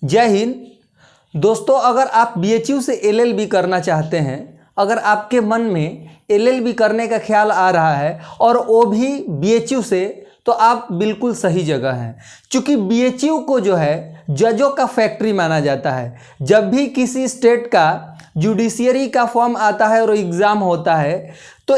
जय हिंद दोस्तों, अगर आप बीएचयू से एलएलबी करना चाहते हैं, अगर आपके मन में एलएलबी करने का ख्याल आ रहा है और वो भी बीएचयू से, तो आप बिल्कुल सही जगह हैं। क्योंकि बीएचयू को जो है जजों का फैक्ट्री माना जाता है। जब भी किसी स्टेट का जुडिशियरी का फॉर्म आता है और एग्ज़ाम होता है, तो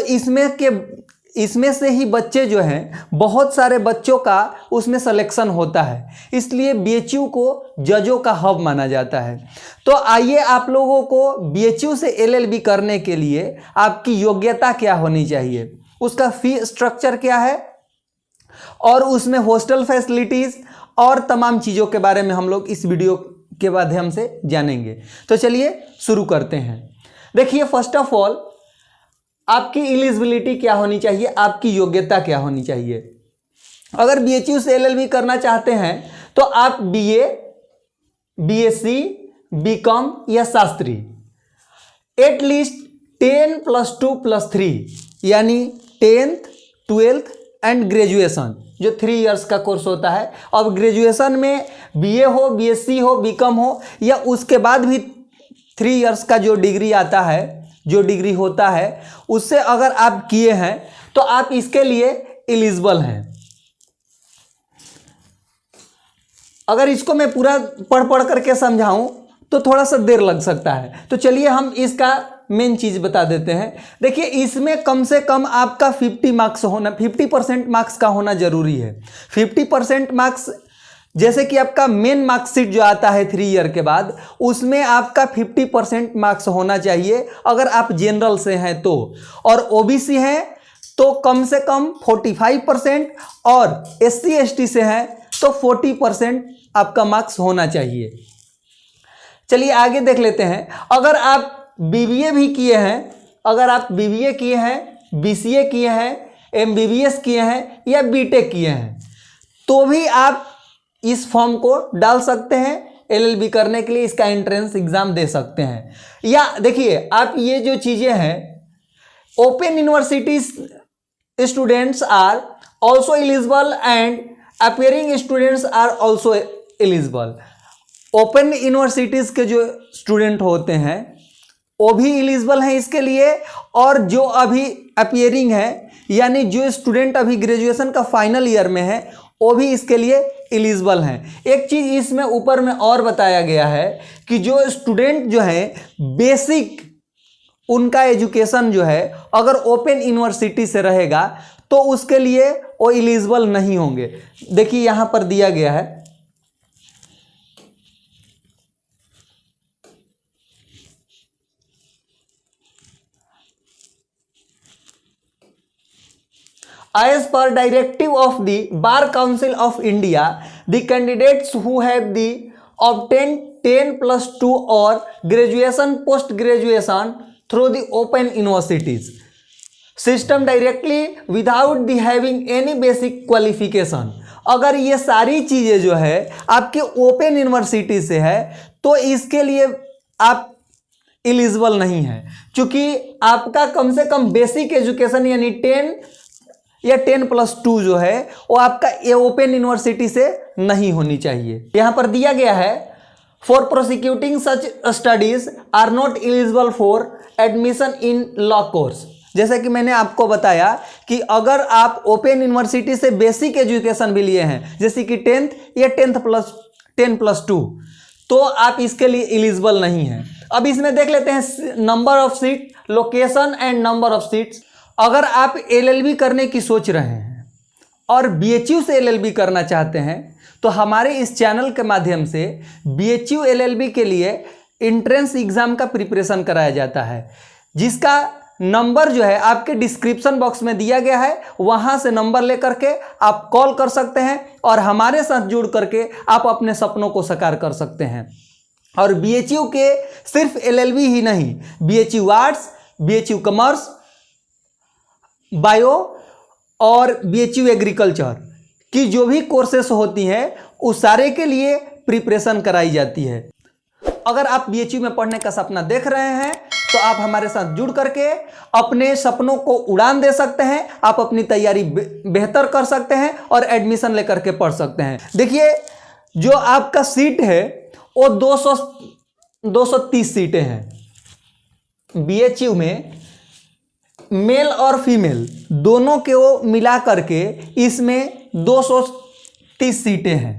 इसमें से ही बच्चे जो हैं, बहुत सारे बच्चों का उसमें सिलेक्शन होता है। इसलिए बीएचयू को जजों का हब माना जाता है। तो आइए आप लोगों को बीएचयू से एलएलबी करने के लिए आपकी योग्यता क्या होनी चाहिए, उसका फी स्ट्रक्चर क्या है और उसमें हॉस्टल फैसिलिटीज़ और तमाम चीज़ों के बारे में हम लोग इस वीडियो के माध्यम से जानेंगे। तो चलिए शुरू करते हैं। देखिए, फर्स्ट ऑफ ऑल आपकी एलिजिबिलिटी क्या होनी चाहिए, आपकी योग्यता क्या होनी चाहिए। अगर बीएचयू से एलएलबी करना चाहते हैं तो आप बीए, बीएससी, बीकॉम या शास्त्री एटलीस्ट 10+2+3 यानी 10th, 12th एंड ग्रेजुएशन, जो 3 इयर्स का कोर्स होता है। अब ग्रेजुएशन में बीए हो, बीएससी हो, बीकॉम हो या उसके बाद भी 3 इयर्स का जो डिग्री आता है, जो डिग्री होता है, उससे अगर आप किए हैं तो आप इसके लिए एलिजिबल हैं। अगर इसको मैं पूरा पढ़ करके समझाऊं तो थोड़ा सा देर लग सकता है, तो चलिए हम इसका मेन चीज़ बता देते हैं। देखिए, इसमें कम से कम आपका 50% मार्क्स का होना जरूरी है। 50% मार्क्स, जैसे कि आपका मेन मार्कशीट जो आता है 3 ईयर के बाद, उसमें आपका 50% मार्क्स होना चाहिए अगर आप जनरल से हैं तो, और ओबीसी हैं तो कम से कम 45% और एससी एसटी से हैं तो 40% आपका मार्क्स होना चाहिए। चलिए आगे देख लेते हैं। अगर आप बीबीए भी किए हैं, अगर आप बीबीए किए हैं, बीसीए किए हैं, एमबीबीएस किए हैं या बीटेक किए हैं, तो भी आप इस फॉर्म को डाल सकते हैं एलएलबी करने के लिए। इसका एंट्रेंस एग्जाम दे सकते हैं। या देखिए, आप ये जो चीज़ें हैं, open university students are also eligible and appearing students are also eligible. Open universities के जो स्टूडेंट होते हैं वो भी एलिजिबल हैं इसके लिए, और जो अभी अपीयरिंग है यानी जो स्टूडेंट अभी ग्रेजुएशन का फाइनल ईयर में है, वो भी इसके लिए एलिजिबल हैं। एक चीज़ इसमें ऊपर में और बताया गया है कि जो स्टूडेंट जो है बेसिक उनका एजुकेशन जो है अगर ओपन यूनिवर्सिटी से रहेगा तो उसके लिए वो एलिजिबल नहीं होंगे। देखिए यहाँ पर दिया गया है, As per directive of the Bar Council of India, the candidates who have obtained 10+2 or graduation post-graduation through the open universities system directly without the having any basic qualification, अगर ये सारी चीज़ें जो है आपके ओपन यूनिवर्सिटी से है तो इसके लिए आप एलिजिबल नहीं है, क्योंकि आपका कम से कम बेसिक एजुकेशन यानी 10 या 10+2 जो है वो आपका ओपन यूनिवर्सिटी से नहीं होनी चाहिए। यहाँ पर दिया गया है, for prosecuting such studies are not eligible for admission in law course. जैसे कि मैंने आपको बताया कि अगर आप ओपन यूनिवर्सिटी से बेसिक एजुकेशन भी लिए हैं, जैसे कि 10th या 10+2, तो आप इसके लिए एलिजिबल नहीं हैं। अब इसमें देख लेते हैं number of seat, location and number of seats. अगर आप एलएलबी करने की सोच रहे हैं और बीएचयू से एलएलबी करना चाहते हैं तो हमारे इस चैनल के माध्यम से बीएचयू एलएलबी के लिए एंट्रेंस एग्ज़ाम का प्रिपरेशन कराया जाता है, जिसका नंबर जो है आपके डिस्क्रिप्शन बॉक्स में दिया गया है। वहां से नंबर लेकर के आप कॉल कर सकते हैं और हमारे साथ जुड़ करके आप अपने सपनों को साकार कर सकते हैं। और बीएचयू के सिर्फ एलएलबी ही नहीं, BHU arts, BHU commerce, bio और बीएचयू एग्रीकल्चर की जो भी कोर्सेस होती हैं उस सारे के लिए प्रिपरेशन कराई जाती है। अगर आप बीएचयू में पढ़ने का सपना देख रहे हैं तो आप हमारे साथ जुड़ करके अपने सपनों को उड़ान दे सकते हैं, आप अपनी तैयारी बेहतर कर सकते हैं और एडमिशन लेकर के पढ़ सकते हैं। देखिए, जो आपका सीट है वो 230 सीटें हैं। बीएचयू में मेल और फीमेल दोनों के वो मिला करके इसमें 230 सीटें हैं।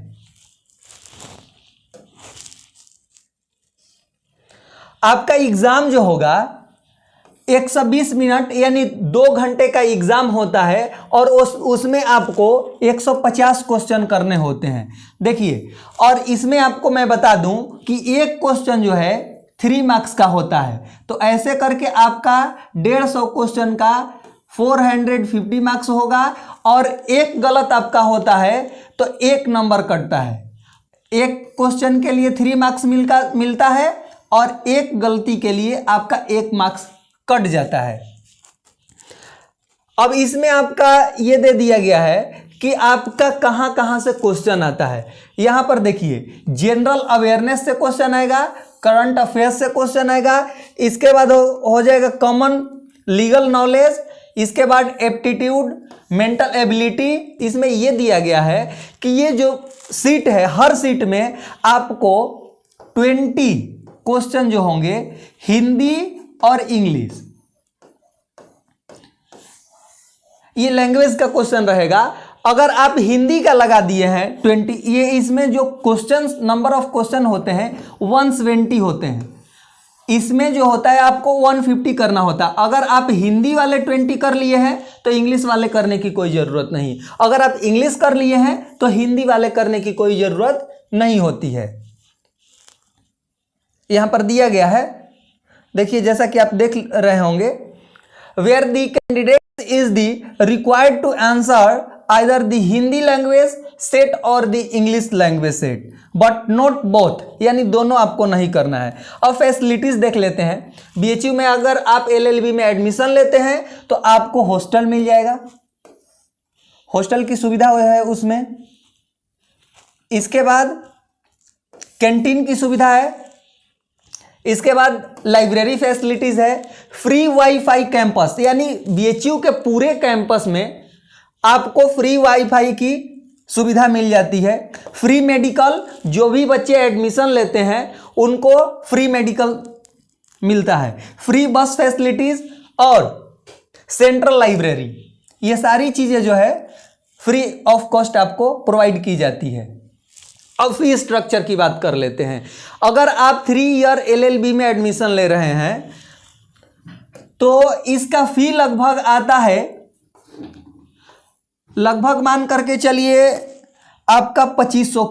आपका एग्जाम जो होगा 120 मिनट यानी 2 घंटे का एग्जाम होता है और उसमें आपको 150 क्वेश्चन करने होते हैं। देखिए, और इसमें आपको मैं बता दूं कि एक क्वेश्चन जो है 3 मार्क्स का होता है, तो ऐसे करके आपका 150 क्वेश्चन का 450 मार्क्स होगा और एक गलत आपका होता है तो 1 नंबर कटता है। एक क्वेश्चन के लिए 3 मार्क्स मिलता है और एक गलती के लिए आपका 1 मार्क्स कट जाता है। अब इसमें आपका ये दे दिया गया है कि आपका कहां कहां से क्वेश्चन आता है। यहां पर देखिए, जनरल अवेयरनेस से क्वेश्चन आएगा, करंट अफेयर्स से क्वेश्चन आएगा, इसके बाद हो जाएगा कॉमन लीगल नॉलेज, इसके बाद एप्टीट्यूड, मेंटल एबिलिटी। इसमें यह दिया गया है कि ये जो सीट है, हर सीट में आपको 20 क्वेश्चन जो होंगे हिंदी और इंग्लिश, ये लैंग्वेज का क्वेश्चन रहेगा। अगर आप हिंदी का लगा दिए हैं 20, ये इसमें जो क्वेश्चन नंबर ऑफ क्वेश्चन होते हैं 170 होते हैं, इसमें जो होता है आपको 150 करना होता है। अगर आप हिंदी वाले 20 कर लिए हैं तो इंग्लिश वाले करने की कोई ज़रूरत नहीं। अगर आप इंग्लिश कर लिए हैं तो हिंदी वाले करने की कोई ज़रूरत नहीं होती है। यहां पर दिया गया है, देखिए जैसा कि आप देख रहे होंगे, where the candidate is the required to answer either the Hindi language set और the English language set but not both, यानी दोनों आपको नहीं करना है। अब फैसिलिटीज देख लेते हैं। बीएचयू में अगर आप एलएलबी में एडमिशन लेते हैं तो आपको हॉस्टल मिल जाएगा, हॉस्टल की सुविधा है उसमें। इसके बाद कैंटीन की सुविधा है, इसके बाद लाइब्रेरी फैसिलिटीज है, फ्री वाईफाई कैंपस, यानी बीएचयू के पूरे कैंपस में आपको फ्री वाईफाई की सुविधा मिल जाती है। फ्री मेडिकल, जो भी बच्चे एडमिशन लेते हैं उनको फ्री मेडिकल मिलता है। फ्री बस फैसिलिटीज और सेंट्रल लाइब्रेरी, ये सारी चीज़ें जो है फ्री ऑफ कॉस्ट आपको प्रोवाइड की जाती है। अब फी स्ट्रक्चर की बात कर लेते हैं। अगर आप 3 ईयर एलएलबी में एडमिशन ले रहे हैं तो इसका फी लगभग आता है, लगभग मान करके चलिए आपका 2500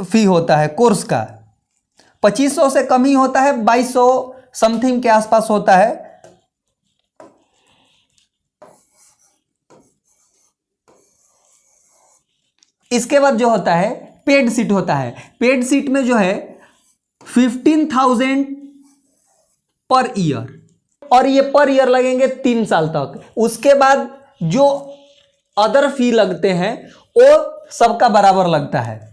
फी होता है कोर्स का। 2500 से कम ही होता है, 2200 समथिंग के आसपास होता है। इसके बाद जो होता है पेड सीट होता है। पेड सीट में जो है 15,000 पर ईयर, और ये पर ईयर लगेंगे 3 साल तक। उसके बाद जो अदर फी लगते हैं वो सबका बराबर लगता है।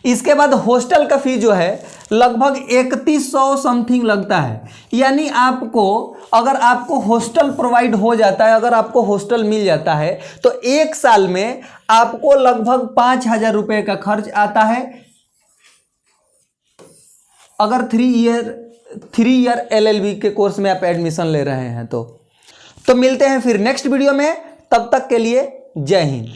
इसके बाद हॉस्टल का फी जो है लगभग 3100 समथिंग लगता है। यानी आपको, अगर आपको हॉस्टल प्रोवाइड हो जाता है, अगर आपको हॉस्टल मिल जाता है तो 1 साल में आपको लगभग 5,000 रुपये का खर्च आता है। अगर 3 ईयर एलएलबी के कोर्स में आप एडमिशन ले रहे हैं तो मिलते हैं फिर नेक्स्ट वीडियो में। तब तक के लिए जय हिंद।